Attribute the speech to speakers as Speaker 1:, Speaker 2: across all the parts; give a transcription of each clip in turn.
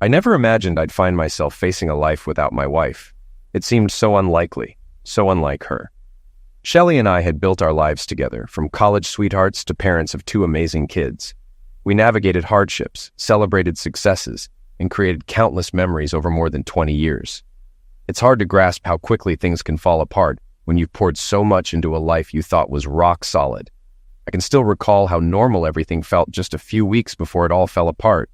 Speaker 1: I never imagined I'd find myself facing a life without my wife. It seemed so unlikely, so unlike her. Shelley and I had built our lives together, from college sweethearts to parents of two amazing kids. We navigated hardships, celebrated successes, and created countless memories over more than 20 years. It's hard to grasp how quickly things can fall apart when you've poured so much into a life you thought was rock solid. I can still recall how normal everything felt just a few weeks before it all fell apart.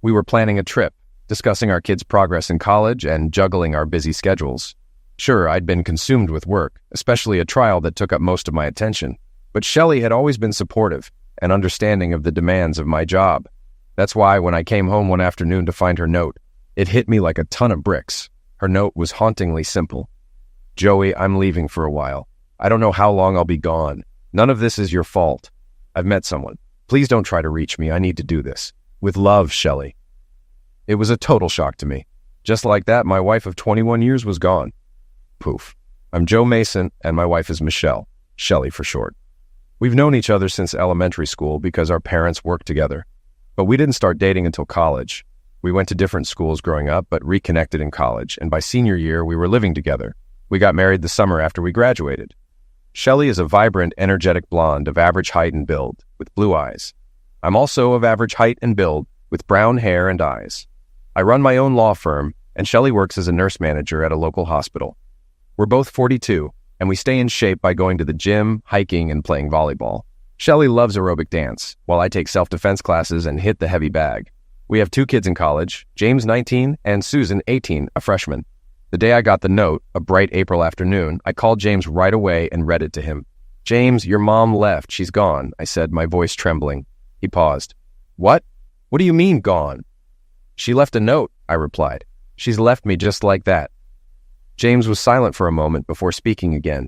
Speaker 1: We were planning a trip, discussing our kids' progress in college, and juggling our busy schedules. Sure, I'd been consumed with work, especially a trial that took up most of my attention, but Shelley had always been supportive and understanding of the demands of my job. That's why when I came home one afternoon to find her note, it hit me like a ton of bricks. Her note was hauntingly simple. "Joey, I'm leaving for a while. I don't know how long I'll be gone. None of this is your fault. I've met someone. Please don't try to reach me. I need to do this. With love, Shelley." It was a total shock to me. Just like that, my wife of 21 years was gone. Poof. I'm Joe Mason, and my wife is Michelle, Shelley for short. We've known each other since elementary school because our parents worked together. But we didn't start dating until college. We went to different schools growing up, but reconnected in college, and by senior year, we were living together. We got married the summer after we graduated. Shelley is a vibrant, energetic blonde of average height and build, with blue eyes. I'm also of average height and build, with brown hair and eyes. I run my own law firm, and Shelley works as a nurse manager at a local hospital. We're both 42, and we stay in shape by going to the gym, hiking, and playing volleyball. Shelley loves aerobic dance, while I take self-defense classes and hit the heavy bag. We have 2 kids in college, James 19 and Susan 18, a freshman. The day I got the note, a bright April afternoon, I called James right away and read it to him. "James, your mom left. She's gone," I said, my voice trembling. He paused. "What? What do you mean, gone?" "She left a note," I replied. "She's left me just like that." James was silent for a moment before speaking again.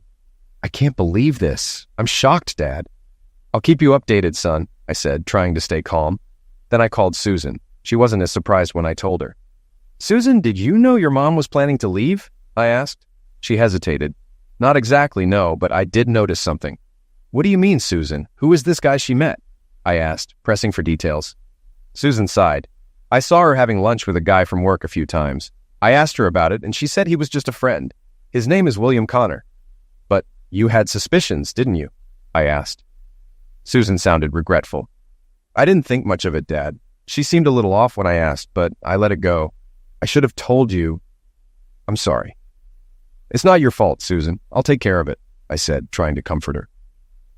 Speaker 1: "I can't believe this. I'm shocked, Dad." "I'll keep you updated, son," I said, trying to stay calm. Then I called Susan. She wasn't as surprised when I told her. "Susan, did you know your mom was planning to leave?" I asked. She hesitated. "Not exactly, no, but I did notice something." "What do you mean, Susan? Who is this guy she met?" I asked, pressing for details. Susan sighed. "I saw her having lunch with a guy from work a few times. I asked her about it, and she said he was just a friend. His name is William Connor." "But you had suspicions, didn't you?" I asked. Susan sounded regretful. "I didn't think much of it, Dad. She seemed a little off when I asked, but I let it go. I should have told you. I'm sorry." "It's not your fault, Susan. I'll take care of it," I said, trying to comfort her.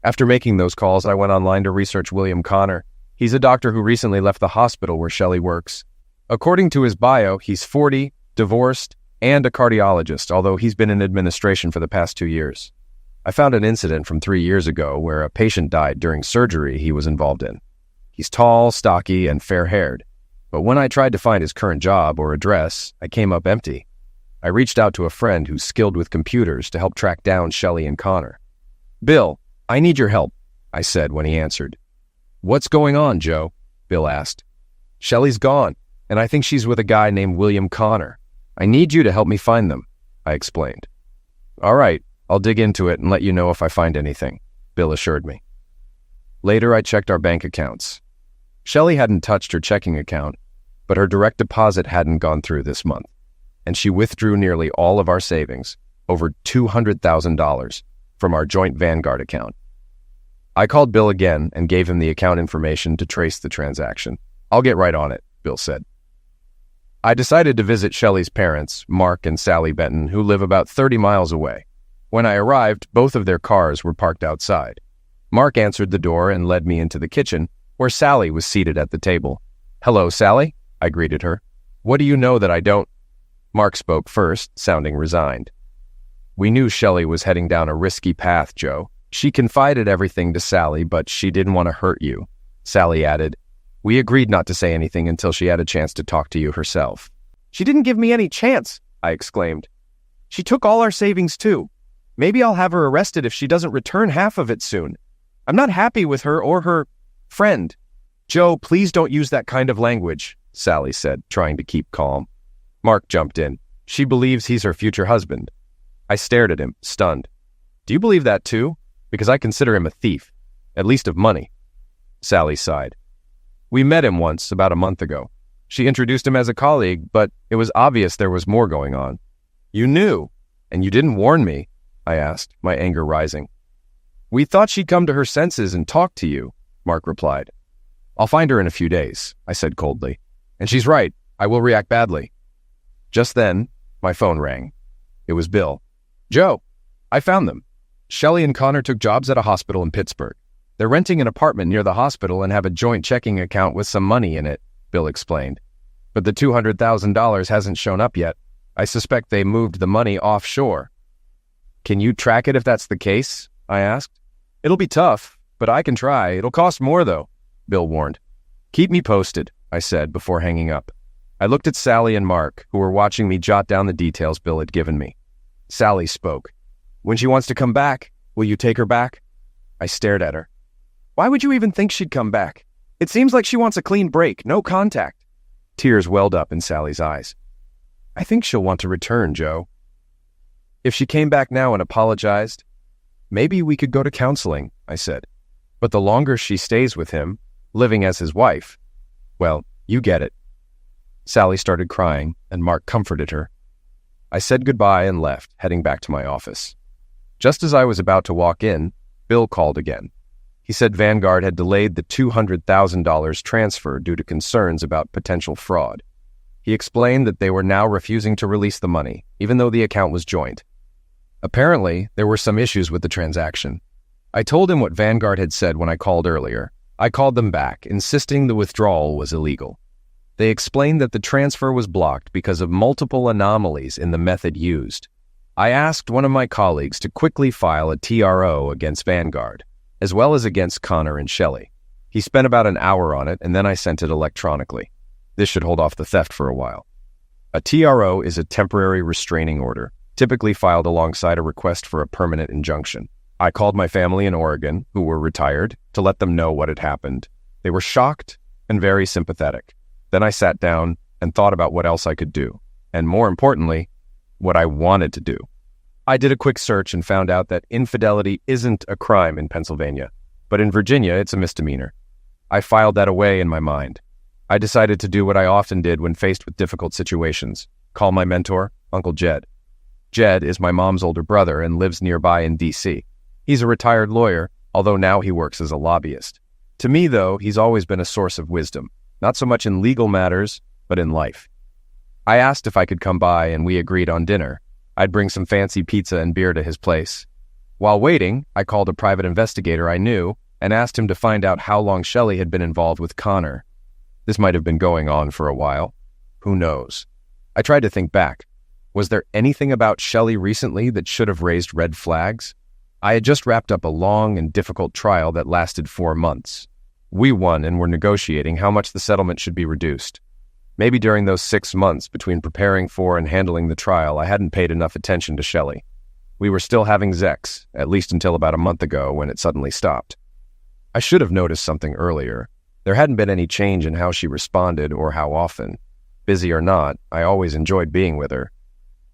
Speaker 1: After making those calls, I went online to research William Connor. He's a doctor who recently left the hospital where Shelley works. According to his bio, he's 40, divorced, and a cardiologist, although he's been in administration for the past 2 years. I found an incident from 3 years ago where a patient died during surgery he was involved in. He's tall, stocky, and fair-haired. But when I tried to find his current job or address, I came up empty. I reached out to a friend who's skilled with computers to help track down Shelley and Connor. "Bill, I need your help," I said when he answered. "What's going on, Joe?" Bill asked. "Shelley's gone, and I think she's with a guy named William Connor. I need you to help me find them," I explained. "All right, I'll dig into it and let you know if I find anything," Bill assured me. Later, I checked our bank accounts. Shelley hadn't touched her checking account, but her direct deposit hadn't gone through this month, and she withdrew nearly all of our savings, over $200,000, from our joint Vanguard account. I called Bill again and gave him the account information to trace the transaction. "I'll get right on it," Bill said. I decided to visit Shelley's parents, Mark and Sally Benton, who live about 30 miles away. When I arrived, both of their cars were parked outside. Mark answered the door and led me into the kitchen, where Sally was seated at the table. "Hello, Sally," I greeted her. "What do you know that I don't?" Mark spoke first, sounding resigned. "We knew Shelley was heading down a risky path, Joe. She confided everything to Sally, but she didn't want to hurt you," Sally added. "We agreed not to say anything until she had a chance to talk to you herself." "She didn't give me any chance," I exclaimed. "She took all our savings too. Maybe I'll have her arrested if she doesn't return half of it soon. I'm not happy with her or her friend." "Joe, please don't use that kind of language," Sally said, trying to keep calm. Mark jumped in. "She believes he's her future husband." I stared at him, stunned. "Do you believe that too? Because I consider him a thief, at least of money." Sally sighed. "We met him once, about a month ago. She introduced him as a colleague, but it was obvious there was more going on. You knew, and you didn't warn me, I asked, my anger rising. We thought she'd come to her senses and talk to you, Mark replied. I'll find her in a few days, I said coldly. And she's right, I will react badly. Just then, my phone rang. It was Bill. Joe, I found them. Shelley and Connor took jobs at a hospital in Pittsburgh. They're renting an apartment near the hospital and have a joint checking account with some money in it, Bill explained. But the $200,000 hasn't shown up yet. I suspect they moved the money offshore. Can you track it if that's the case? I asked. It'll be tough, but I can try. It'll cost more, though, Bill warned. Keep me posted, I said before hanging up. I looked at Sally and Mark, who were watching me jot down the details Bill had given me. Sally spoke. When she wants to come back, will you take her back? I stared at her. Why would you even think she'd come back? It seems like she wants a clean break, no contact. Tears welled up in Sally's eyes. I think she'll want to return, Joe. If she came back now and apologized, maybe we could go to counseling, I said. But the longer she stays with him, living as his wife, well, you get it. Sally started crying, and Mark comforted her. I said goodbye and left, heading back to my office. Just as I was about to walk in, Bill called again. He said Vanguard had delayed the $200,000 transfer due to concerns about potential fraud. He explained that they were now refusing to release the money, even though the account was joint. Apparently, there were some issues with the transaction. I told him what Vanguard had said when I called earlier. I called them back, insisting the withdrawal was illegal. They explained that the transfer was blocked because of multiple anomalies in the method used. I asked one of my colleagues to quickly file a TRO against Vanguard, as well as against Connor and Shelley. He spent about an hour on it, and then I sent it electronically. This should hold off the theft for a while. A TRO is a temporary restraining order, typically filed alongside a request for a permanent injunction. I called my family in Oregon, who were retired, to let them know what had happened. They were shocked and very sympathetic. Then I sat down and thought about what else I could do, and more importantly, what I wanted to do. I did a quick search and found out that infidelity isn't a crime in Pennsylvania, but in Virginia it's a misdemeanor. I filed that away in my mind. I decided to do what I often did when faced with difficult situations, call my mentor, Uncle Jed. Jed is my mom's older brother and lives nearby in D.C. He's a retired lawyer, although now he works as a lobbyist. To me, though, he's always been a source of wisdom, not so much in legal matters, but in life. I asked if I could come by, and we agreed on dinner. I'd bring some fancy pizza and beer to his place. While waiting, I called a private investigator I knew and asked him to find out how long Shelley had been involved with Connor. This might have been going on for a while. Who knows? I tried to think back. Was there anything about Shelley recently that should have raised red flags? I had just wrapped up a long and difficult trial that lasted 4 months. We won and were negotiating how much the settlement should be reduced. Maybe during those 6 months between preparing for and handling the trial, I hadn't paid enough attention to Shelley. We were still having sex, at least until about a month ago when it suddenly stopped. I should have noticed something earlier. There hadn't been any change in how she responded or how often. Busy or not, I always enjoyed being with her.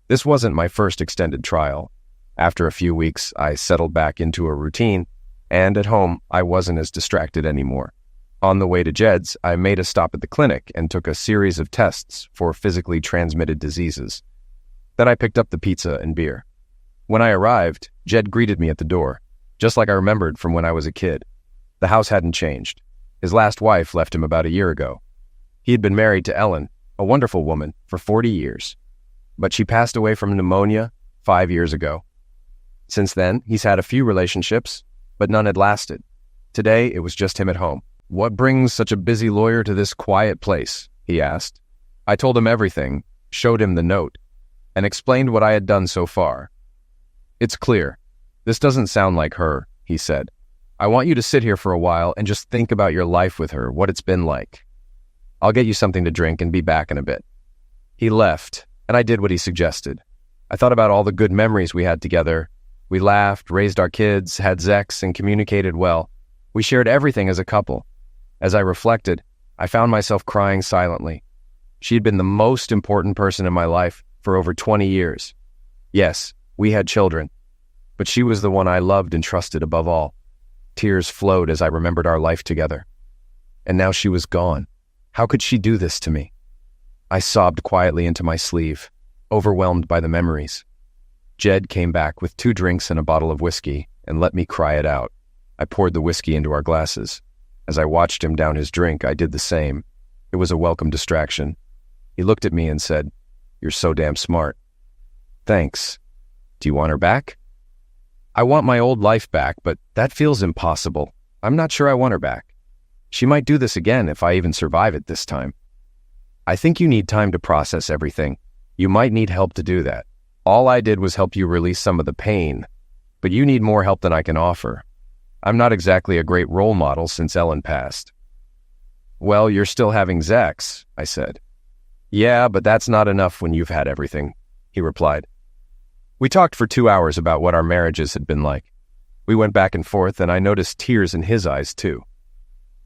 Speaker 1: This wasn't my first extended trial. After a few weeks, I settled back into a routine, and at home, I wasn't as distracted anymore. On the way to Jed's, I made a stop at the clinic and took a series of tests for physically transmitted diseases. Then I picked up the pizza and beer. When I arrived, Jed greeted me at the door, just like I remembered from when I was a kid. The house hadn't changed. His last wife left him about a year ago. He had been married to Ellen, a wonderful woman, for 40 years. But she passed away from pneumonia 5 years ago. Since then, he's had a few relationships, but none had lasted. Today, it was just him at home. "What brings such a busy lawyer to this quiet place?" he asked. I told him everything, showed him the note, and explained what I had done so far. "It's clear. This doesn't sound like her," he said. "I want you to sit here for a while and just think about your life with her, what it's been like. I'll get you something to drink and be back in a bit." He left, and I did what he suggested. I thought about all the good memories we had together. We laughed, raised our kids, had sex, and communicated well. We shared everything as a couple. As I reflected, I found myself crying silently. She had been the most important person in my life for over 20 years. Yes, we had children, but she was the one I loved and trusted above all. Tears flowed as I remembered our life together. And now she was gone. How could she do this to me? I sobbed quietly into my sleeve, overwhelmed by the memories. Jed came back with 2 drinks and a bottle of whiskey and let me cry it out. I poured the whiskey into our glasses. As I watched him down his drink, I did the same. It was a welcome distraction. He looked at me and said, "You're so damn smart." "Thanks. Do you want her back?" "I want my old life back, but that feels impossible. I'm not sure I want her back. She might do this again if I even survive it this time." "I think you need time to process everything. You might need help to do that. All I did was help you release some of the pain, but you need more help than I can offer. I'm not exactly a great role model since Ellen passed." "Well, you're still having Zex," I said. "Yeah, but that's not enough when you've had everything," he replied. We talked for 2 hours about what our marriages had been like. We went back and forth, and I noticed tears in his eyes, too.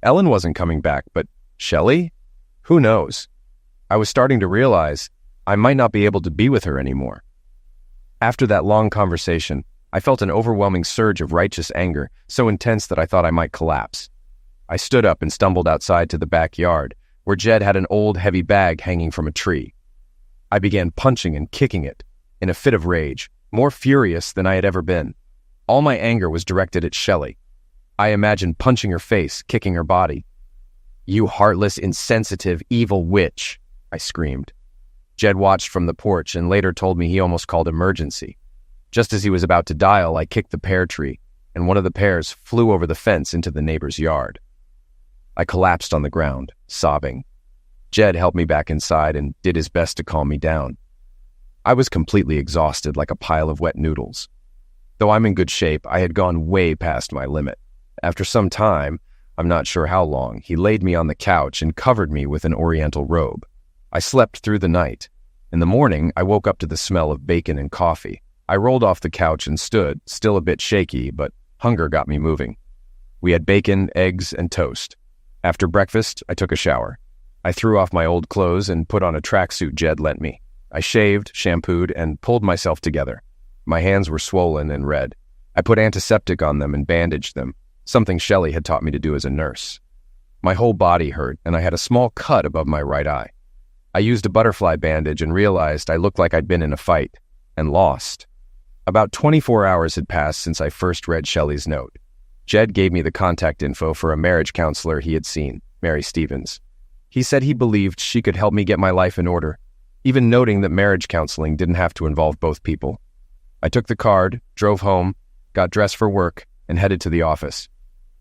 Speaker 1: Ellen wasn't coming back, but Shelley? Who knows? I was starting to realize I might not be able to be with her anymore. After that long conversation, I felt an overwhelming surge of righteous anger, so intense that I thought I might collapse. I stood up and stumbled outside to the backyard, where Jed had an old, heavy bag hanging from a tree. I began punching and kicking it, in a fit of rage, more furious than I had ever been. All my anger was directed at Shelley. I imagined punching her face, kicking her body. "You heartless, insensitive, evil witch," I screamed. Jed watched from the porch and later told me he almost called emergency. Just as he was about to dial, I kicked the pear tree, and one of the pears flew over the fence into the neighbor's yard. I collapsed on the ground, sobbing. Jed helped me back inside and did his best to calm me down. I was completely exhausted, like a pile of wet noodles. Though I'm in good shape, I had gone way past my limit. After some time, I'm not sure how long, he laid me on the couch and covered me with an oriental robe. I slept through the night. In the morning, I woke up to the smell of bacon and coffee. I rolled off the couch and stood, still a bit shaky, but hunger got me moving. We had bacon, eggs, and toast. After breakfast, I took a shower. I threw off my old clothes and put on a tracksuit Jed lent me. I shaved, shampooed, and pulled myself together. My hands were swollen and red. I put antiseptic on them and bandaged them, something Shelley had taught me to do as a nurse. My whole body hurt, and I had a small cut above my right eye. I used a butterfly bandage and realized I looked like I'd been in a fight, and lost. About 24 hours had passed since I first read Shelley's note. Jed gave me the contact info for a marriage counselor he had seen, Mary Stevens. He said he believed she could help me get my life in order, even noting that marriage counseling didn't have to involve both people. I took the card, drove home, got dressed for work, and headed to the office.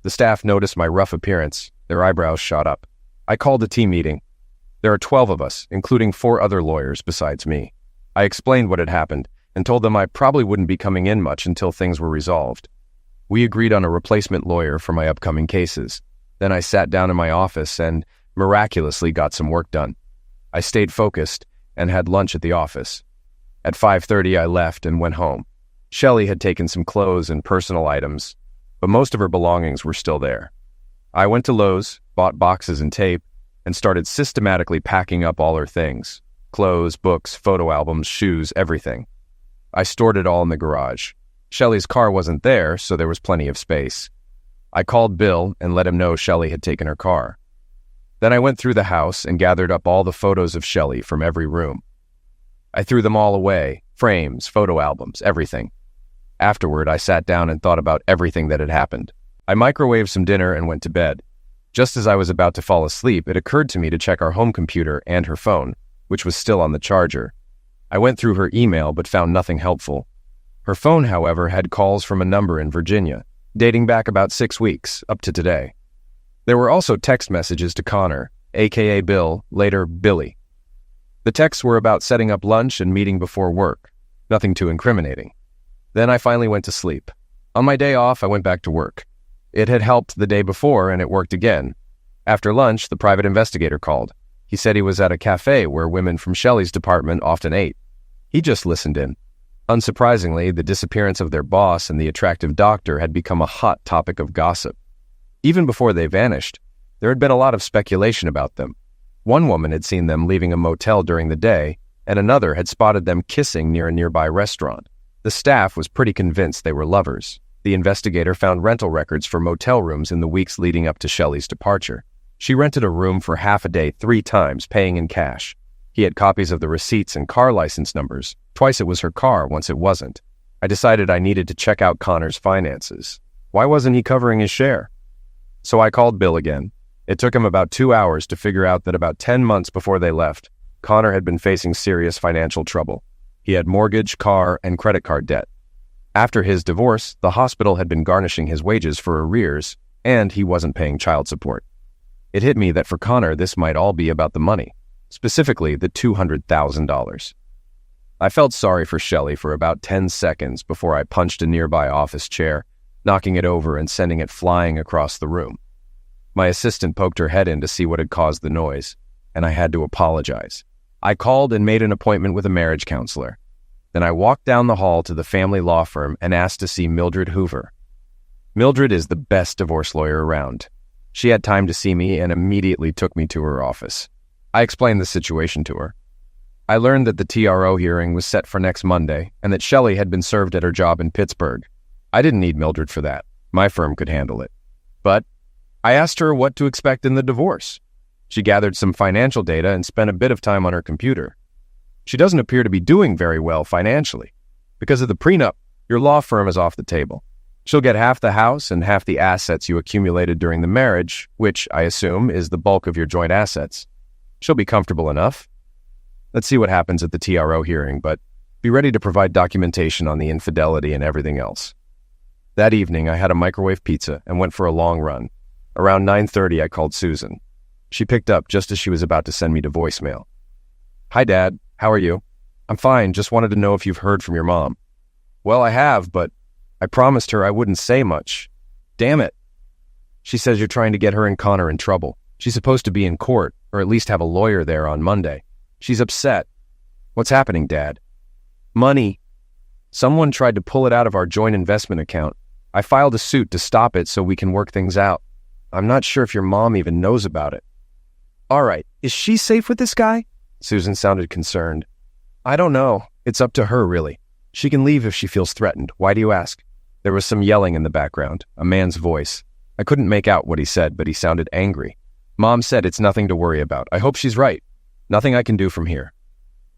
Speaker 1: The staff noticed my rough appearance. Their eyebrows shot up. I called a team meeting. There are 12 of us, including 4 other lawyers besides me. I explained what had happened and told them I probably wouldn't be coming in much until things were resolved. We agreed on a replacement lawyer for my upcoming cases. Then I sat down in my office and miraculously got some work done. I stayed focused and had lunch at the office. At 5:30, I left and went home. Shelley had taken some clothes and personal items, but most of her belongings were still there. I went to Lowe's, bought boxes and tape, and started systematically packing up all her things. Clothes, books, photo albums, shoes, everything. I stored it all in the garage. Shelley's car wasn't there, so there was plenty of space. I called Bill and let him know Shelley had taken her car. Then I went through the house and gathered up all the photos of Shelley from every room. I threw them all away, frames, photo albums, everything. Afterward, I sat down and thought about everything that had happened. I microwaved some dinner and went to bed. Just as I was about to fall asleep, it occurred to me to check our home computer and her phone, which was still on the charger. I went through her email but found nothing helpful. Her phone, however, had calls from a number in Virginia, dating back about 6 weeks, up to today. There were also text messages to Connor, aka Bill, later Billy. The texts were about setting up lunch and meeting before work. Nothing too incriminating. Then I finally went to sleep. On my day off, I went back to work. It had helped the day before, and it worked again. After lunch, the private investigator called. He said he was at a cafe where women from Shelley's department often ate. He just listened in. Unsurprisingly, the disappearance of their boss and the attractive doctor had become a hot topic of gossip. Even before they vanished, there had been a lot of speculation about them. One woman had seen them leaving a motel during the day, and another had spotted them kissing near a nearby restaurant. The staff was pretty convinced they were lovers. The investigator found rental records for motel rooms in the weeks leading up to Shelley's departure. She rented a room for half a day 3 times, paying in cash. He had copies of the receipts and car license numbers. Twice it was her car, once it wasn't. I decided I needed to check out Connor's finances. Why wasn't he covering his share? So I called Bill again. It took him about 2 hours to figure out that about 10 months before they left, Connor had been facing serious financial trouble. He had mortgage, car, and credit card debt. After his divorce, the hospital had been garnishing his wages for arrears, and he wasn't paying child support. It hit me that for Connor, this might all be about the money, specifically the $200,000. I felt sorry for Shelley for about 10 seconds before I punched a nearby office chair, knocking it over and sending it flying across the room. My assistant poked her head in to see what had caused the noise, and I had to apologize. I called and made an appointment with a marriage counselor. Then I walked down the hall to the family law firm and asked to see Mildred Hoover. Mildred is the best divorce lawyer around. She had time to see me and immediately took me to her office. I explained the situation to her. I learned that the TRO hearing was set for next Monday and that Shelley had been served at her job in Pittsburgh. I didn't need Mildred for that. My firm could handle it. But I asked her what to expect in the divorce. She gathered some financial data and spent a bit of time on her computer. She doesn't appear to be doing very well financially. Because of the prenup, your law firm is off the table. She'll get half the house and half the assets you accumulated during the marriage, which, I assume, is the bulk of your joint assets. She'll be comfortable enough. Let's see what happens at the TRO hearing, but be ready to provide documentation on the infidelity and everything else. That evening, I had a microwave pizza and went for a long run. Around 9:30, I called Susan. She picked up just as she was about to send me to voicemail. "Hi, Dad. How are you?" "I'm fine. Just wanted to know if you've heard from your mom." "Well, I have, but I promised her I wouldn't say much." "Damn it." "She says you're trying to get her and Connor in trouble. She's supposed to be in court, or at least have a lawyer there on Monday. She's upset." "What's happening, Dad?" "Money. Someone tried to pull it out of our joint investment account. I filed a suit to stop it so we can work things out. I'm not sure if your mom even knows about it." "All right, is she safe with this guy?" Susan sounded concerned. "I don't know. It's up to her, really. She can leave if she feels threatened. Why do you ask?" There was some yelling in the background, a man's voice. I couldn't make out what he said, but he sounded angry. "Mom said it's nothing to worry about. I hope she's right. Nothing I can do from here."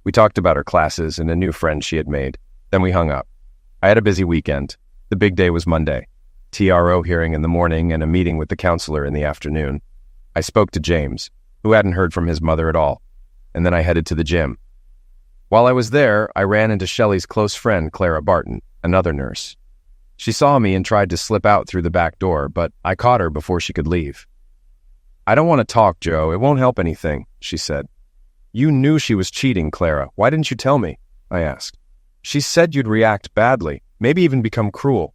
Speaker 1: We talked about her classes and a new friend she had made. Then we hung up. I had a busy weekend. The big day was Monday. TRO hearing in the morning and a meeting with the counselor in the afternoon. I spoke to James, who hadn't heard from his mother at all, and then I headed to the gym. While I was there, I ran into Shelley's close friend, Clara Barton, another nurse. She saw me and tried to slip out through the back door, but I caught her before she could leave. "I don't want to talk, Joe. It won't help anything," she said. "You knew she was cheating, Clara. Why didn't you tell me?" I asked. "She said you'd react badly, maybe even become cruel.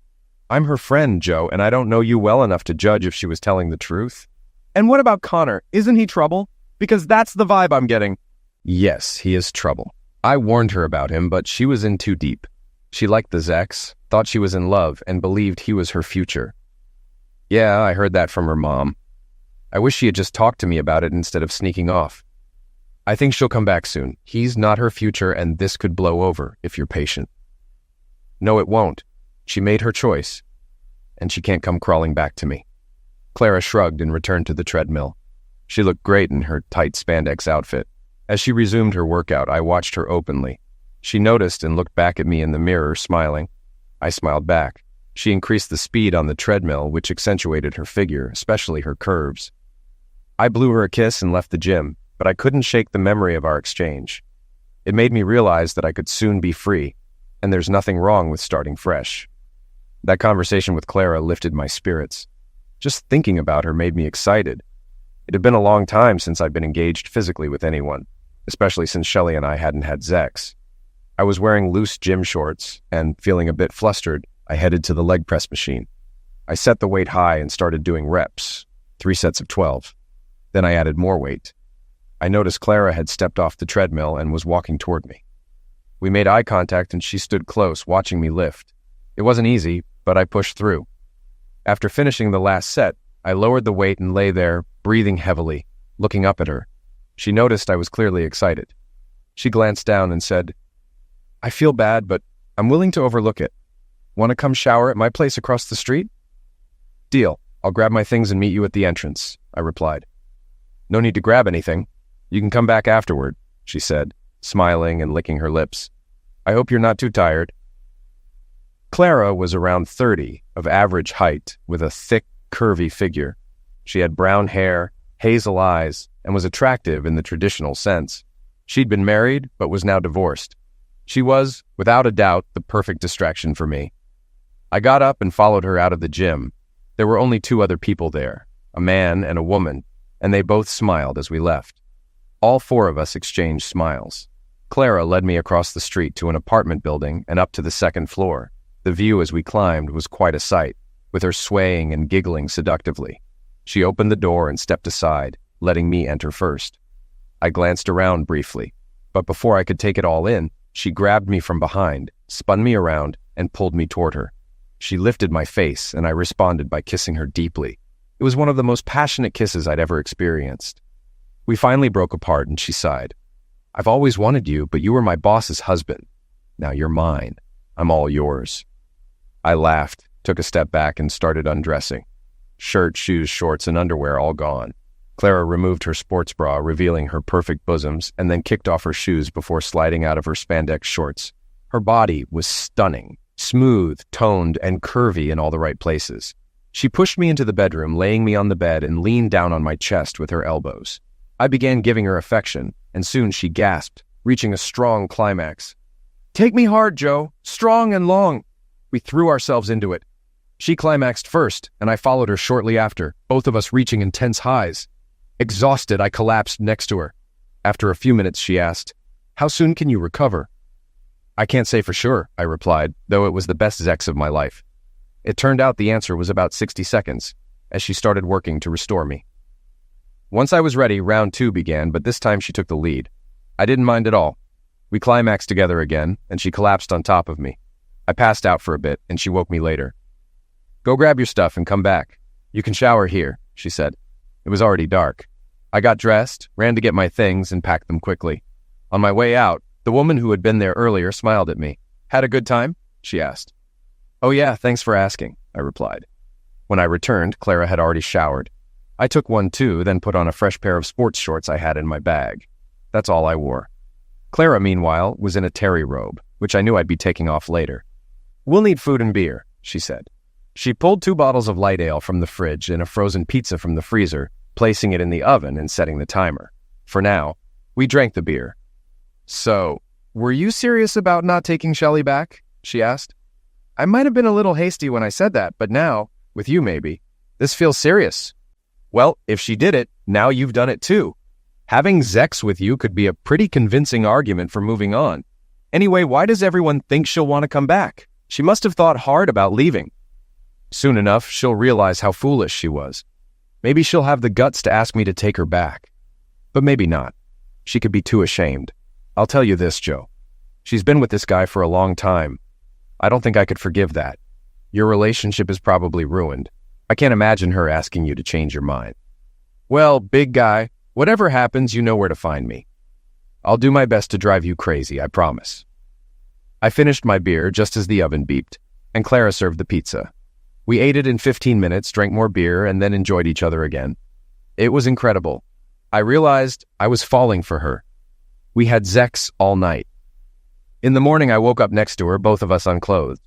Speaker 1: I'm her friend, Joe, and I don't know you well enough to judge if she was telling the truth." "And what about Connor? Isn't he trouble? Because that's the vibe I'm getting." "Yes, he is trouble. I warned her about him, but she was in too deep. She liked the Zex, thought she was in love, and believed he was her future." "Yeah, I heard that from her mom. I wish she had just talked to me about it instead of sneaking off. I think she'll come back soon. He's not her future, and this could blow over if you're patient." "No, it won't. She made her choice, and she can't come crawling back to me." Clara shrugged and returned to the treadmill. She looked great in her tight spandex outfit. As she resumed her workout, I watched her openly. She noticed and looked back at me in the mirror, smiling. I smiled back. She increased the speed on the treadmill, which accentuated her figure, especially her curves. I blew her a kiss and left the gym, but I couldn't shake the memory of our exchange. It made me realize that I could soon be free, and there's nothing wrong with starting fresh. That conversation with Clara lifted my spirits. Just thinking about her made me excited. It had been a long time since I'd been engaged physically with anyone, especially since Shelley and I hadn't had sex. I was wearing loose gym shorts, and feeling a bit flustered, I headed to the leg press machine. I set the weight high and started doing reps, 3 sets of 12. Then I added more weight. I noticed Clara had stepped off the treadmill and was walking toward me. We made eye contact and she stood close, watching me lift. It wasn't easy, but I pushed through. After finishing the last set, I lowered the weight and lay there, breathing heavily, looking up at her. She noticed I was clearly excited. She glanced down and said, "I feel bad, but I'm willing to overlook it. Want to come shower at my place across the street?" "Deal. I'll grab my things and meet you at the entrance," I replied. "No need to grab anything. You can come back afterward. she said, smiling and licking her lips. I hope you're not too tired. Clara was around 30, of average height, with a thick, curvy figure. She had brown hair, hazel eyes, and was attractive in the traditional sense. She'd been married, but was now divorced. She was, without a doubt, the perfect distraction for me. I got up and followed her out of the gym. There were only 2 other people there, a man and a woman, and they both smiled as we left. All 4 of us exchanged smiles. Clara led me across the street to an apartment building and up to the 2nd floor. The view as we climbed was quite a sight, with her swaying and giggling seductively. She opened the door and stepped aside, letting me enter first. I glanced around briefly, but before I could take it all in, she grabbed me from behind, spun me around, and pulled me toward her. She lifted my face, and I responded by kissing her deeply. It was one of the most passionate kisses I'd ever experienced. We finally broke apart, and she sighed. I've always wanted you, but you were my boss's husband. Now you're mine. I'm all yours. I laughed, took a step back, and started undressing. Shirt, shoes, shorts, and underwear all gone. Clara removed her sports bra, revealing her perfect bosoms, and then kicked off her shoes before sliding out of her spandex shorts. Her body was stunning, smooth, toned, and curvy in all the right places. She pushed me into the bedroom, laying me on the bed, and leaned down on my chest with her elbows. I began giving her affection, and soon she gasped, reaching a strong climax. Take me hard, Joe, strong and long. We threw ourselves into it. She climaxed first, and I followed her shortly after, both of us reaching intense highs. Exhausted, I collapsed next to her. After a few minutes, she asked, How soon can you recover? I can't say for sure, I replied, though it was the best sex of my life. It turned out the answer was about 60 seconds, as she started working to restore me. Once I was ready, round 2 began, but this time she took the lead. I didn't mind at all. We climaxed together again, and she collapsed on top of me. I passed out for a bit, and she woke me later. Go grab your stuff and come back. You can shower here, she said. It was already dark. I got dressed, ran to get my things, and packed them quickly. On my way out, the woman who had been there earlier smiled at me. Had a good time? She asked. Oh yeah, thanks for asking, I replied. When I returned, Clara had already showered. I took one too, then put on a fresh pair of sports shorts I had in my bag. That's all I wore. Clara, meanwhile, was in a terry robe, which I knew I'd be taking off later. We'll need food and beer, she said. She pulled 2 bottles of light ale from the fridge and a frozen pizza from the freezer, placing it in the oven and setting the timer. For now, we drank the beer. So, were you serious about not taking Shelley back? She asked. I might have been a little hasty when I said that, but now, with you maybe, this feels serious. Well, if she did it, now you've done it too. Having sex with you could be a pretty convincing argument for moving on. Anyway, why does everyone think she'll want to come back? She must have thought hard about leaving. Soon enough, she'll realize how foolish she was. Maybe she'll have the guts to ask me to take her back. But maybe not. She could be too ashamed. I'll tell you this, Joe. She's been with this guy for a long time. I don't think I could forgive that. Your relationship is probably ruined. I can't imagine her asking you to change your mind. Well, big guy, whatever happens, you know where to find me. I'll do my best to drive you crazy, I promise. I finished my beer just as the oven beeped, and Clara served the pizza. We ate it in 15 minutes, drank more beer, and then enjoyed each other again. It was incredible. I realized I was falling for her. We had sex all night. In the morning, I woke up next to her, both of us unclothed.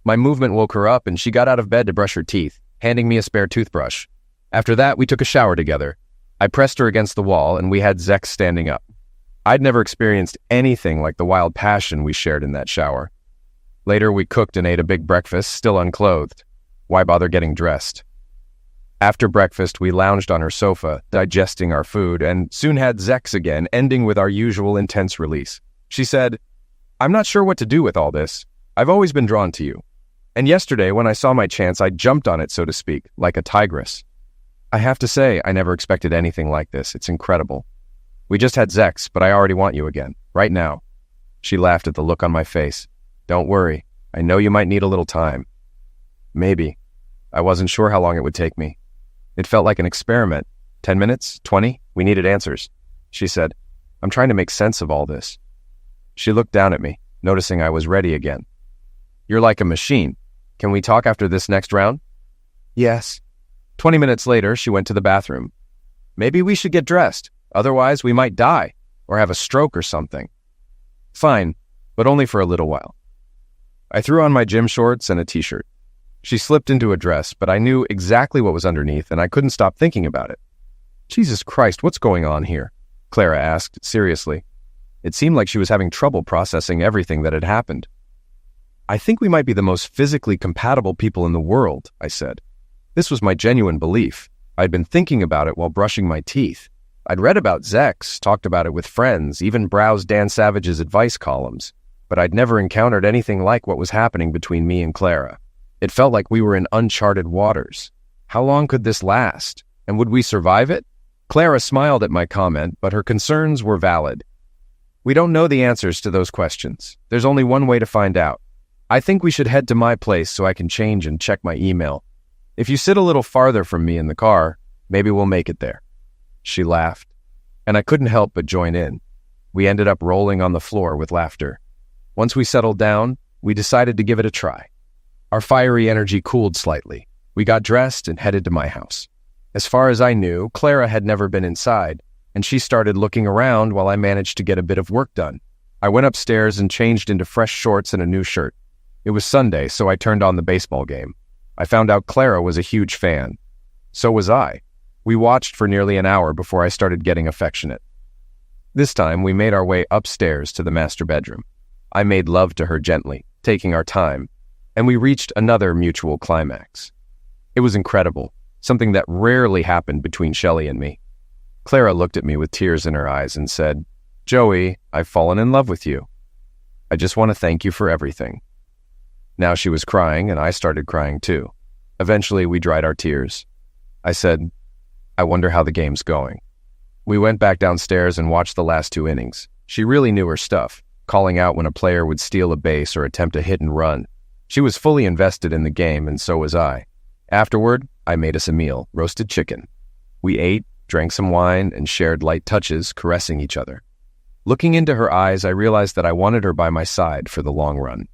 Speaker 1: My movement woke her up, and she got out of bed to brush her teeth, handing me a spare toothbrush. After that, we took a shower together. I pressed her against the wall, and we had sex standing up. I'd never experienced anything like the wild passion we shared in that shower. Later, we cooked and ate a big breakfast, still unclothed. Why bother getting dressed? After breakfast, we lounged on her sofa, digesting our food, and soon had sex again, ending with our usual intense release. She said, I'm not sure what to do with all this. I've always been drawn to you. And yesterday, when I saw my chance, I jumped on it, so to speak, like a tigress. I have to say, I never expected anything like this. It's incredible. We just had sex, but I already want you again, right now. She laughed at the look on my face. Don't worry. I know you might need a little time. Maybe. I wasn't sure how long it would take me. It felt like an experiment. 10 minutes? 20? We needed answers. She said, I'm trying to make sense of all this. She looked down at me, noticing I was ready again. You're like a machine. Can we talk after this next round? Yes. 20 minutes later, she went to the bathroom. Maybe we should get dressed. Otherwise, we might die. or have a stroke or something. Fine, but only for a little while. I threw on my gym shorts and a t-shirt. She slipped into a dress, but I knew exactly what was underneath, and I couldn't stop thinking about it. Jesus Christ, what's going on here? Clara asked, seriously. It seemed like she was having trouble processing everything that had happened. I think we might be the most physically compatible people in the world, I said. This was my genuine belief. I'd been thinking about it while brushing my teeth. I'd read about Zex, talked about it with friends, even browsed Dan Savage's advice columns, but I'd never encountered anything like what was happening between me and Clara. It felt like we were in uncharted waters. How long could this last? And would we survive it? Clara smiled at my comment, but her concerns were valid. We don't know the answers to those questions. There's only one way to find out. I think we should head to my place so I can change and check my email. If you sit a little farther from me in the car, maybe we'll make it there. She laughed, and I couldn't help but join in. We ended up rolling on the floor with laughter. Once we settled down, we decided to give it a try. Our fiery energy cooled slightly. We got dressed and headed to my house. As far as I knew, Clara had never been inside, and she started looking around while I managed to get a bit of work done. I went upstairs and changed into fresh shorts and a new shirt. It was Sunday, so I turned on the baseball game. I found out Clara was a huge fan. So was I. We watched for nearly an hour before I started getting affectionate. This time, we made our way upstairs to the master bedroom. I made love to her gently, taking our time, and we reached another mutual climax. It was incredible, something that rarely happened between Shelley and me. Clara looked at me with tears in her eyes and said, "Joey, I've fallen in love with you. I just want to thank you for everything." Now she was crying, and I started crying too. Eventually, we dried our tears. I said, "I wonder how the game's going." We went back downstairs and watched the last 2 innings. She really knew her stuff, calling out when a player would steal a base or attempt a hit and run. She was fully invested in the game, and so was I. Afterward, I made us a meal, roasted chicken. We ate, drank some wine, and shared light touches, caressing each other. Looking into her eyes, I realized that I wanted her by my side for the long run.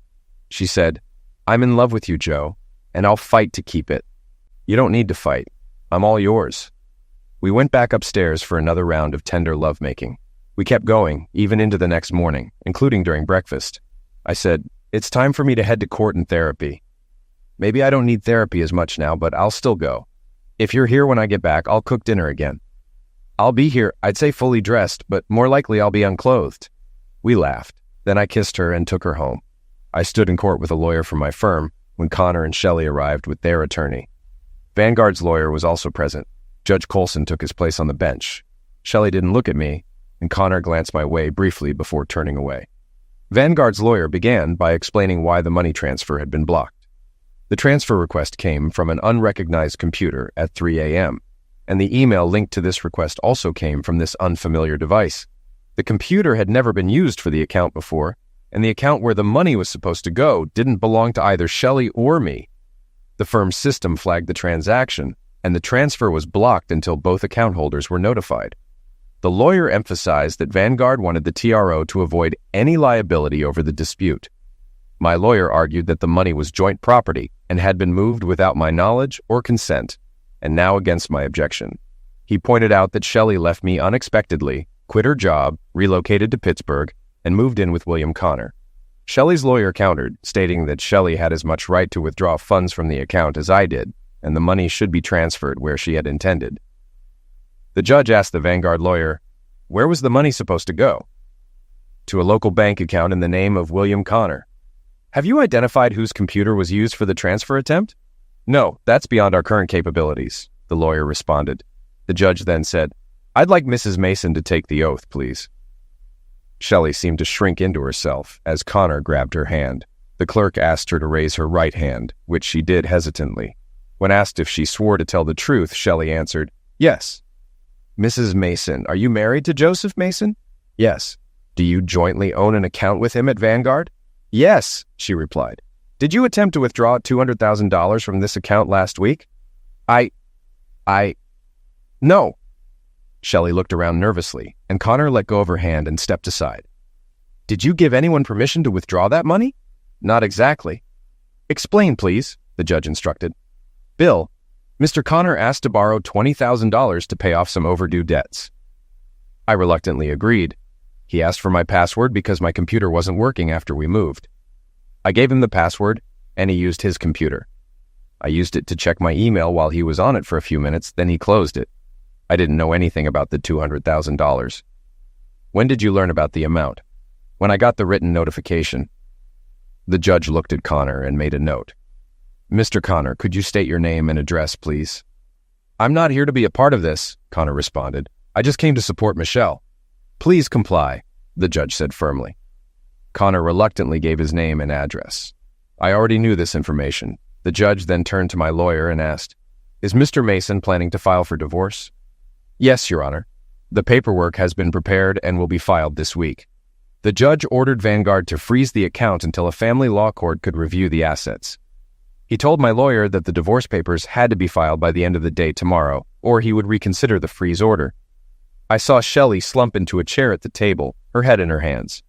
Speaker 1: She said, "I'm in love with you, Joe, and I'll fight to keep it." "You don't need to fight. I'm all yours." We went back upstairs for another round of tender lovemaking. We kept going, even into the next morning, including during breakfast. I said, "It's time for me to head to court and therapy. Maybe I don't need therapy as much now, but I'll still go. If you're here when I get back, I'll cook dinner again." "I'll be here, I'd say fully dressed, but more likely I'll be unclothed." We laughed. Then I kissed her and took her home. I stood in court with a lawyer from my firm when Connor and Shelley arrived with their attorney. Vanguard's lawyer was also present. Judge Colson took his place on the bench. Shelley didn't look at me, and Connor glanced my way briefly before turning away. Vanguard's lawyer began by explaining why the money transfer had been blocked. The transfer request came from an unrecognized computer at 3 a.m., and the email linked to this request also came from this unfamiliar device. The computer had never been used for the account before, and the account where the money was supposed to go didn't belong to either Shelley or me. The firm's system flagged the transaction, and the transfer was blocked until both account holders were notified. The lawyer emphasized that Vanguard wanted the TRO to avoid any liability over the dispute. My lawyer argued that the money was joint property and had been moved without my knowledge or consent, and now against my objection. He pointed out that Shelley left me unexpectedly, quit her job, relocated to Pittsburgh, and moved in with William Connor. Shelley's lawyer countered, stating that Shelley had as much right to withdraw funds from the account as I did, and the money should be transferred where she had intended. The judge asked the Vanguard lawyer, "Where was the money supposed to go?" "To a local bank account in the name of William Connor." "Have you identified whose computer was used for the transfer attempt?" "No, that's beyond our current capabilities," the lawyer responded. The judge then said, "I'd like Mrs. Mason to take the oath, please." Shelley seemed to shrink into herself as Connor grabbed her hand. The clerk asked her to raise her right hand, which she did hesitantly. When asked if she swore to tell the truth, Shelley answered, "Yes." "Mrs. Mason, are you married to Joseph Mason?" "Yes." "Do you jointly own an account with him at Vanguard?" "Yes," she replied. "Did you attempt to withdraw $200,000 from this account last week?" No." Shelley looked around nervously, and Connor let go of her hand and stepped aside. "Did you give anyone permission to withdraw that money?" "Not exactly." "Explain, please," the judge instructed. "Bill, Mr. Connor asked to borrow $20,000 to pay off some overdue debts." I reluctantly agreed. He asked for my password because my computer wasn't working after we moved. I gave him the password, and he used his computer. I used it to check my email while he was on it for a few minutes, then he closed it. I didn't know anything about the $200,000. When did you learn about the amount? When I got the written notification. The judge looked at Connor and made a note. Mr. Connor, could you state your name and address, please? I'm not here to be a part of this, Connor responded. I just came to support Michelle. Please comply, the judge said firmly. Connor reluctantly gave his name and address. I already knew this information. The judge then turned to my lawyer and asked, Is Mr. Mason planning to file for divorce? Yes, Your Honor. The paperwork has been prepared and will be filed this week. The judge ordered Vanguard to freeze the account until a family law court could review the assets. He told my lawyer that the divorce papers had to be filed by the end of the day tomorrow, or he would reconsider the freeze order. I saw Shelley slump into a chair at the table, her head in her hands.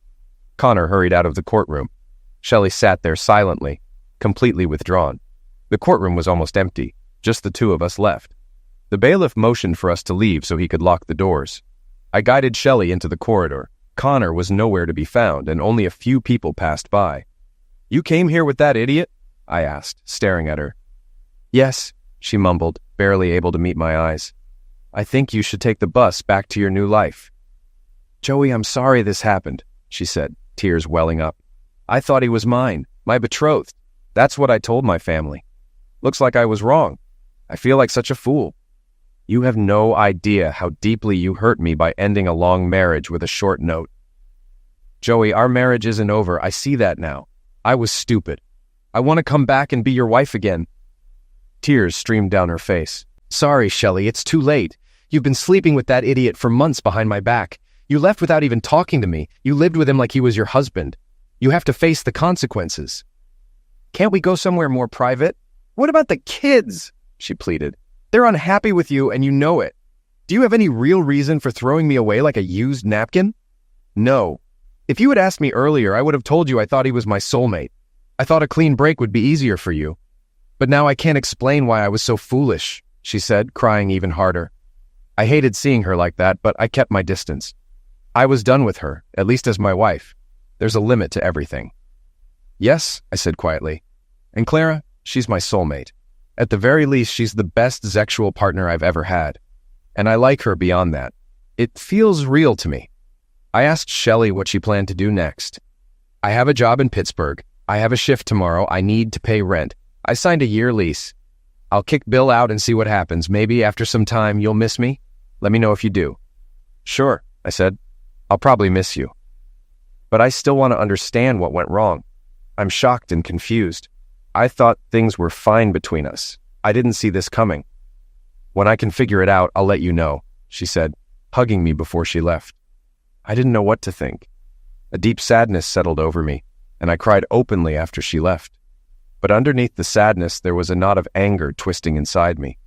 Speaker 1: Connor hurried out of the courtroom. Shelley sat there silently, completely withdrawn. The courtroom was almost empty, just the two of us left. The bailiff motioned for us to leave so he could lock the doors. I guided Shelley into the corridor. Connor was nowhere to be found, and only a few people passed by. You came here with that idiot? I asked, staring at her. Yes, she mumbled, barely able to meet my eyes. I think you should take the bus back to your new life. Joey, I'm sorry this happened, she said, tears welling up. I thought he was mine, my betrothed. That's what I told my family. Looks like I was wrong. I feel like such a fool. You have no idea how deeply you hurt me by ending a long marriage with a short note. Joey, our marriage isn't over. I see that now. I was stupid. I want to come back and be your wife again. Tears streamed down her face. Sorry, Shelley, it's too late. You've been sleeping with that idiot for months behind my back. You left without even talking to me. You lived with him like he was your husband. You have to face the consequences. Can't we go somewhere more private? What about the kids? She pleaded. They're unhappy with you and you know it. Do you have any real reason for throwing me away like a used napkin? No. If you had asked me earlier, I would have told you I thought he was my soulmate. I thought a clean break would be easier for you. But now I can't explain why I was so foolish, she said, crying even harder. I hated seeing her like that, but I kept my distance. I was done with her, at least as my wife. There's a limit to everything. Yes, I said quietly. And Clara, she's my soulmate. At the very least, she's the best sexual partner I've ever had. And I like her beyond that. It feels real to me. I asked Shelley what she planned to do next. I have a job in Pittsburgh. I have a shift tomorrow. I need to pay rent. I signed a year lease. I'll kick Bill out and see what happens. Maybe after some time you'll miss me? Let me know if you do. Sure, I said. I'll probably miss you. But I still want to understand what went wrong. I'm shocked and confused. I thought things were fine between us. I didn't see this coming. When I can figure it out, I'll let you know, she said, hugging me before she left. I didn't know what to think. A deep sadness settled over me, and I cried openly after she left. But underneath the sadness, there was a knot of anger twisting inside me.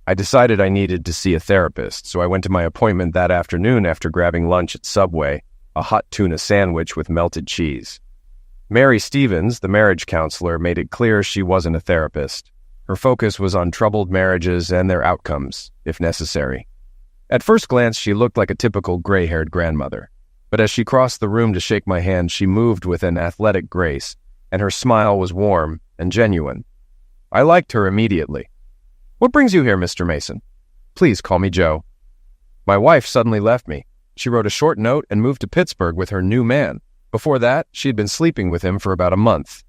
Speaker 1: I decided I needed to see a therapist, so I went to my appointment that afternoon after grabbing lunch at Subway, a hot tuna sandwich with melted cheese. Mary Stevens, the marriage counselor, made it clear she wasn't a therapist. Her focus was on troubled marriages and their outcomes, if necessary. At first glance, she looked like a typical gray-haired grandmother. But as she crossed the room to shake my hand, she moved with an athletic grace, and her smile was warm and genuine. I liked her immediately. What brings you here, Mr. Mason? Please call me Joe. My wife suddenly left me. She wrote a short note and moved to Pittsburgh with her new man. Before that, she had been sleeping with him for about a month.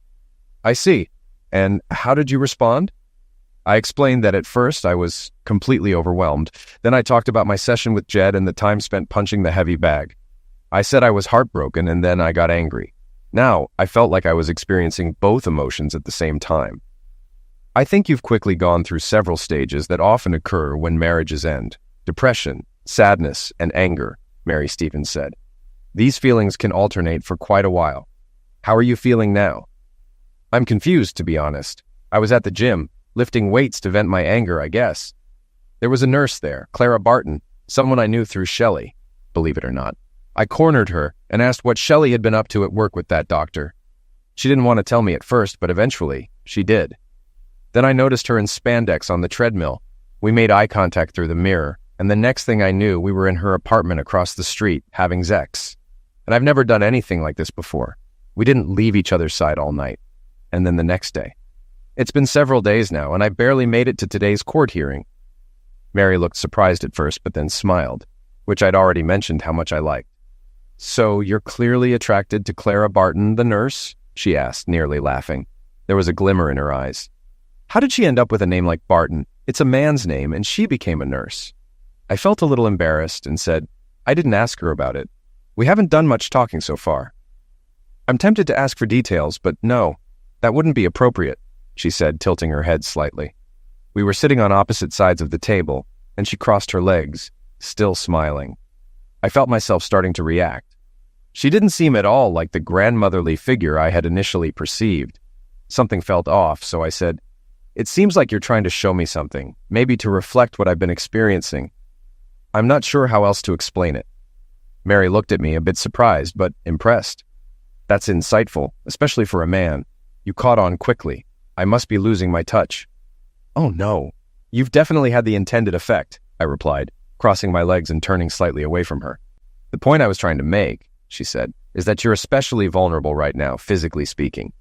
Speaker 1: I see. And how did you respond? I explained that at first I was completely overwhelmed. Then I talked about my session with Jed and the time spent punching the heavy bag. I said I was heartbroken, and then I got angry. Now, I felt like I was experiencing both emotions at the same time. I think you've quickly gone through several stages that often occur when marriages end. Depression, sadness, and anger, Mary Stevens said. These feelings can alternate for quite a while. How are you feeling now? I'm confused, to be honest. I was at the gym, lifting weights to vent my anger, I guess. There was a nurse there, Clara Barton, someone I knew through Shelley, believe it or not. I cornered her and asked what Shelley had been up to at work with that doctor. She didn't want to tell me at first, but eventually, she did. Then I noticed her in spandex on the treadmill. We made eye contact through the mirror, and the next thing I knew, we were in her apartment across the street, having sex. And I've never done anything like this before. We didn't leave each other's side all night. And then the next day. It's been several days now, and I barely made it to today's court hearing. Mary looked surprised at first, but then smiled, which I'd already mentioned how much I liked. So you're clearly attracted to Clara Barton, the nurse? She asked, nearly laughing. There was a glimmer in her eyes. How did she end up with a name like Barton? It's a man's name, and she became a nurse. I felt a little embarrassed and said, I didn't ask her about it. We haven't done much talking so far. I'm tempted to ask for details, but no, that wouldn't be appropriate, she said, tilting her head slightly. We were sitting on opposite sides of the table, and she crossed her legs, still smiling. I felt myself starting to react. She didn't seem at all like the grandmotherly figure I had initially perceived. Something felt off, so I said, It seems like you're trying to show me something, maybe to reflect what I've been experiencing. I'm not sure how else to explain it. Mary looked at me, a bit surprised, but impressed. That's insightful, especially for a man. You caught on quickly. I must be losing my touch. Oh no, you've definitely had the intended effect, I replied, crossing my legs and turning slightly away from her. The point I was trying to make, she said, is that you're especially vulnerable right now, physically speaking.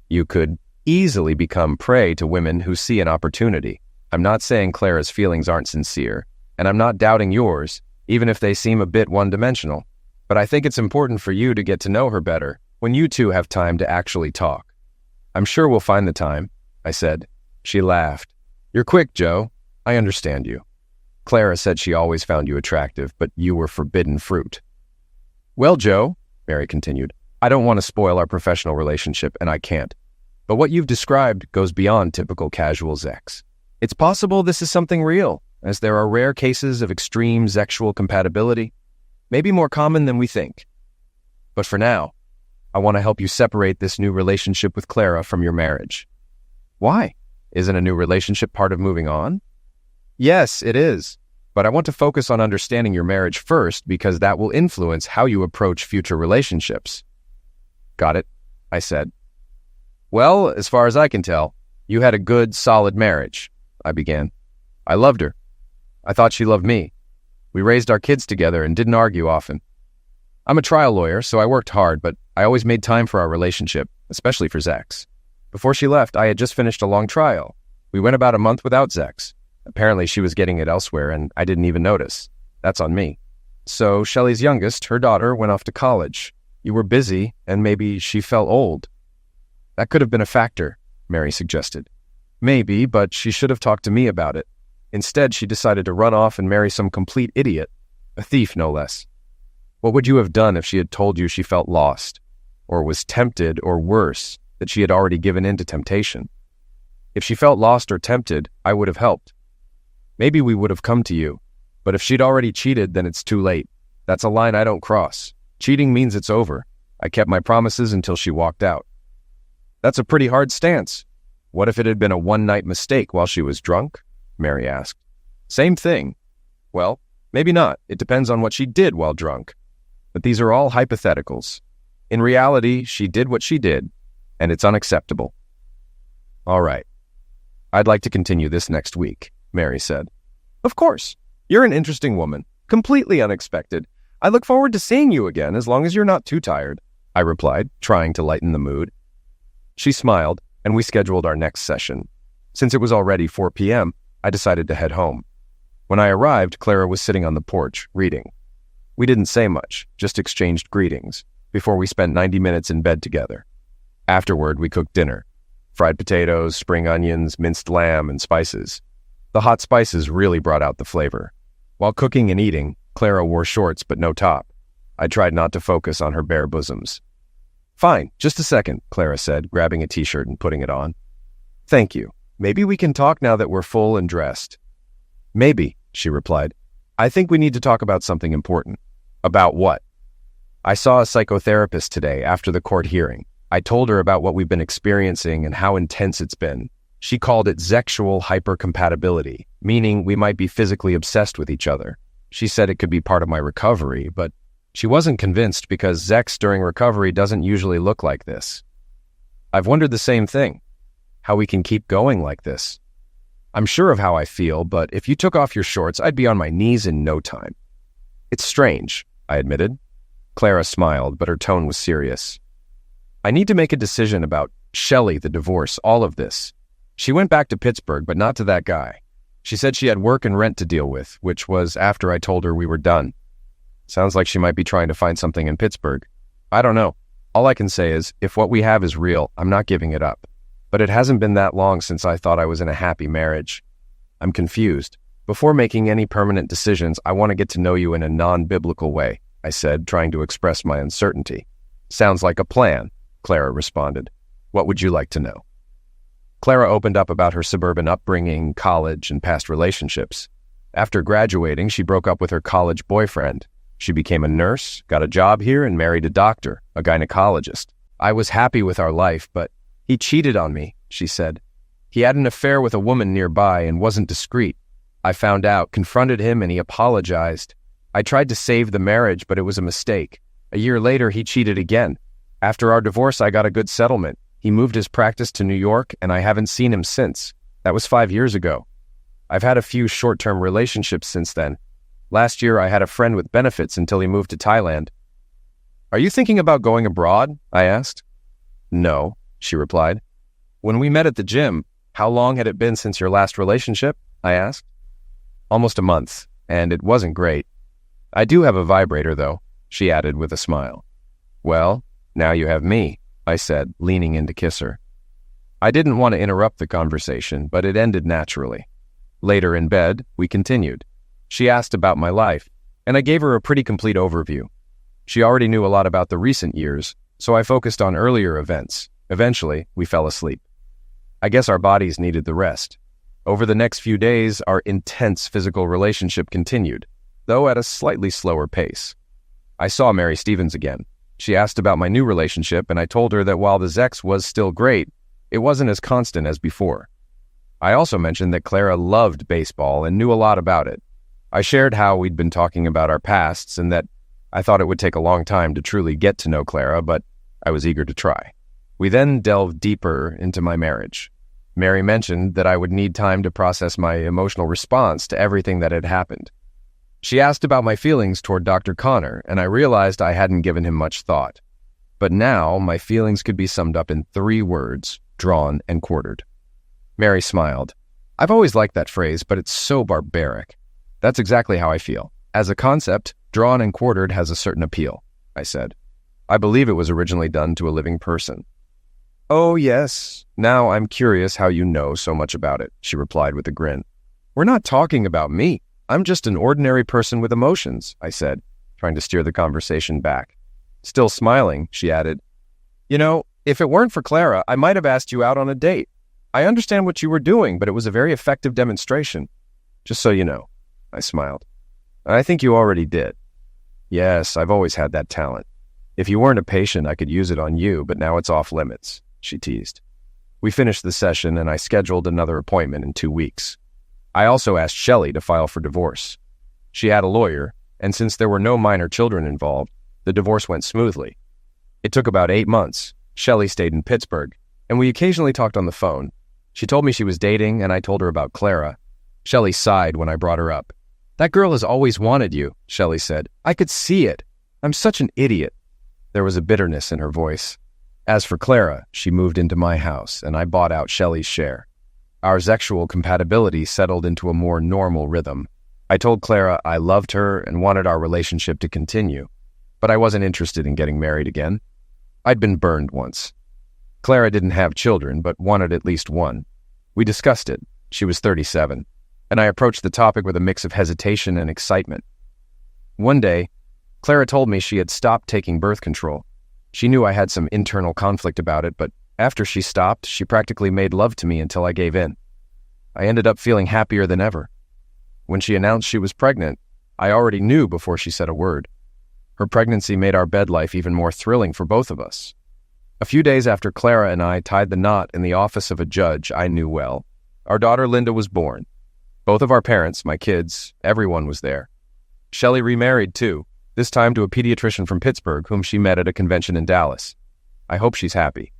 Speaker 1: You could easily become prey to women who see an opportunity. I'm not saying Clara's feelings aren't sincere, and I'm not doubting yours, even if they seem a bit one-dimensional. But I think it's important for you to get to know her better when you two have time to actually talk. I'm sure we'll find the time, I said. She laughed. You're quick, Joe. I understand you. Clara said she always found you attractive, but you were forbidden fruit. Well, Joe, Mary continued, I don't want to spoil our professional relationship, and I can't. But what you've described goes beyond typical casual sex. It's possible this is something real, as there are rare cases of extreme sexual compatibility, maybe more common than we think. But for now, I want to help you separate this new relationship with Clara from your marriage. Why? Isn't a new relationship part of moving on? Yes, it is. But I want to focus on understanding your marriage first because that will influence how you approach future relationships. Got it, I said. Well, as far as I can tell, you had a good, solid marriage, I began. I loved her. I thought she loved me. We raised our kids together and didn't argue often. I'm a trial lawyer, so I worked hard, but I always made time for our relationship, especially for Zex. Before she left, I had just finished a long trial. We went about a month without Zex. Apparently she was getting it elsewhere, and I didn't even notice. That's on me. So Shelley's youngest, her daughter, went off to college. You were busy, and maybe she felt old. That could have been a factor, Mary suggested. Maybe, but she should have talked to me about it. Instead, she decided to run off and marry some complete idiot. A thief, no less. What would you have done if she had told you she felt lost? Or was tempted, or worse, that she had already given in to temptation? If she felt lost or tempted, I would have helped. Maybe we would have come to you. But if she'd already cheated, then it's too late. That's a line I don't cross. Cheating means it's over. I kept my promises until she walked out. That's a pretty hard stance. What if it had been a one-night mistake while she was drunk? Mary asked. Same thing. Well, maybe not. It depends on what she did while drunk. But these are all hypotheticals. In reality, she did what she did, and it's unacceptable. All right. I'd like to continue this next week, Mary said. Of course. You're an interesting woman. Completely unexpected. I look forward to seeing you again as long as you're not too tired, I replied, trying to lighten the mood. She smiled, and we scheduled our next session. Since it was already 4 p.m., I decided to head home. When I arrived, Clara was sitting on the porch, reading. We didn't say much, just exchanged greetings, before we spent 90 minutes in bed together. Afterward, we cooked dinner. Fried potatoes, spring onions, minced lamb, and spices. The hot spices really brought out the flavor. While cooking and eating, Clara wore shorts but no top. I tried not to focus on her bare bosoms. Fine, just a second, Clara said, grabbing a t-shirt and putting it on. Thank you. Maybe we can talk now that we're full and dressed. Maybe, she replied. I think we need to talk about something important. About what? I saw a psychotherapist today after the court hearing. I told her about what we've been experiencing and how intense it's been. She called it sexual hypercompatibility, meaning we might be physically obsessed with each other. She said it could be part of my recovery, but she wasn't convinced because sex during recovery doesn't usually look like this. I've wondered the same thing, how we can keep going like this. I'm sure of how I feel, but if you took off your shorts, I'd be on my knees in no time. It's strange, I admitted. Clara smiled, but her tone was serious. I need to make a decision about Shelley, the divorce, all of this. She went back to Pittsburgh, but not to that guy. She said she had work and rent to deal with, which was after I told her we were done. Sounds like she might be trying to find something in Pittsburgh. I don't know. All I can say is, if what we have is real, I'm not giving it up. But it hasn't been that long since I thought I was in a happy marriage. I'm confused. Before making any permanent decisions, I want to get to know you in a non-biblical way, I said, trying to express my uncertainty. Sounds like a plan, Clara responded. What would you like to know? Clara opened up about her suburban upbringing, college, and past relationships. After graduating, she broke up with her college boyfriend. She became a nurse, got a job here, and married a doctor, a gynecologist. I was happy with our life, but he cheated on me, she said. He had an affair with a woman nearby and wasn't discreet. I found out, confronted him, and he apologized. I tried to save the marriage, but it was a mistake. A year later, he cheated again. After our divorce, I got a good settlement. He moved his practice to New York, and I haven't seen him since. That was 5 years ago. I've had a few short-term relationships since then. Last year, I had a friend with benefits until he moved to Thailand. Are you thinking about going abroad? I asked. No, she replied. When we met at the gym, how long had it been since your last relationship? I asked. Almost a month, and it wasn't great. I do have a vibrator, though, she added with a smile. Well, now you have me, I said, leaning in to kiss her. I didn't want to interrupt the conversation, but it ended naturally. Later in bed, we continued. She asked about my life, and I gave her a pretty complete overview. She already knew a lot about the recent years, so I focused on earlier events. Eventually, we fell asleep. I guess our bodies needed the rest. Over the next few days, our intense physical relationship continued, though at a slightly slower pace. I saw Mary Stevens again. She asked about my new relationship, and I told her that while the sex was still great, it wasn't as constant as before. I also mentioned that Clara loved baseball and knew a lot about it. I shared how we'd been talking about our pasts and that I thought it would take a long time to truly get to know Clara, but I was eager to try. We then delved deeper into my marriage. Mary mentioned that I would need time to process my emotional response to everything that had happened. She asked about my feelings toward Dr. Connor, and I realized I hadn't given him much thought. But now my feelings could be summed up in 3 words, drawn and quartered. Mary smiled. I've always liked that phrase, but it's so barbaric. That's exactly how I feel. As a concept, drawn and quartered has a certain appeal, I said. I believe it was originally done to a living person. Oh, yes. Now I'm curious how you know so much about it, she replied with a grin. We're not talking about me. I'm just an ordinary person with emotions, I said, trying to steer the conversation back. Still smiling, she added, You know, if it weren't for Clara, I might have asked you out on a date. I understand what you were doing, but it was a very effective demonstration. Just so you know, I smiled. I think you already did. Yes, I've always had that talent. If you weren't a patient, I could use it on you, but now it's off limits, she teased. We finished the session, and I scheduled another appointment in 2 weeks. I also asked Shelley to file for divorce. She had a lawyer, and since there were no minor children involved, the divorce went smoothly. It took about 8 months. Shelley stayed in Pittsburgh, and we occasionally talked on the phone. She told me she was dating, and I told her about Clara. Shelley sighed when I brought her up. That girl has always wanted you, Shelley said. I could see it. I'm such an idiot. There was a bitterness in her voice. As for Clara, she moved into my house, and I bought out Shelley's share. Our sexual compatibility settled into a more normal rhythm. I told Clara I loved her and wanted our relationship to continue, but I wasn't interested in getting married again. I'd been burned once. Clara didn't have children, but wanted at least one. We discussed it. She was 37. And I approached the topic with a mix of hesitation and excitement. One day, Clara told me she had stopped taking birth control. She knew I had some internal conflict about it, but after she stopped, she practically made love to me until I gave in. I ended up feeling happier than ever. When she announced she was pregnant, I already knew before she said a word. Her pregnancy made our bed life even more thrilling for both of us. A few days after Clara and I tied the knot in the office of a judge I knew well, our daughter Linda was born. Both of our parents, my kids, everyone was there. Shelley remarried too, this time to a pediatrician from Pittsburgh whom she met at a convention in Dallas. I hope she's happy.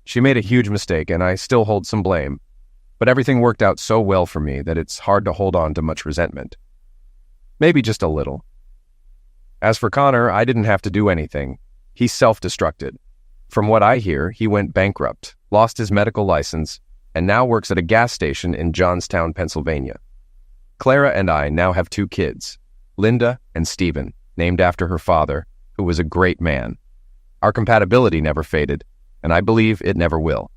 Speaker 1: She made a huge mistake and I still hold some blame, but everything worked out so well for me that it's hard to hold on to much resentment. Maybe just a little. As for Connor, I didn't have to do anything. He self-destructed. From what I hear, he went bankrupt, lost his medical license, and now works at a gas station in Johnstown, Pennsylvania. Clara and I now have 2 kids, Linda and Stephen, named after her father, who was a great man. Our compatibility never faded, and I believe it never will.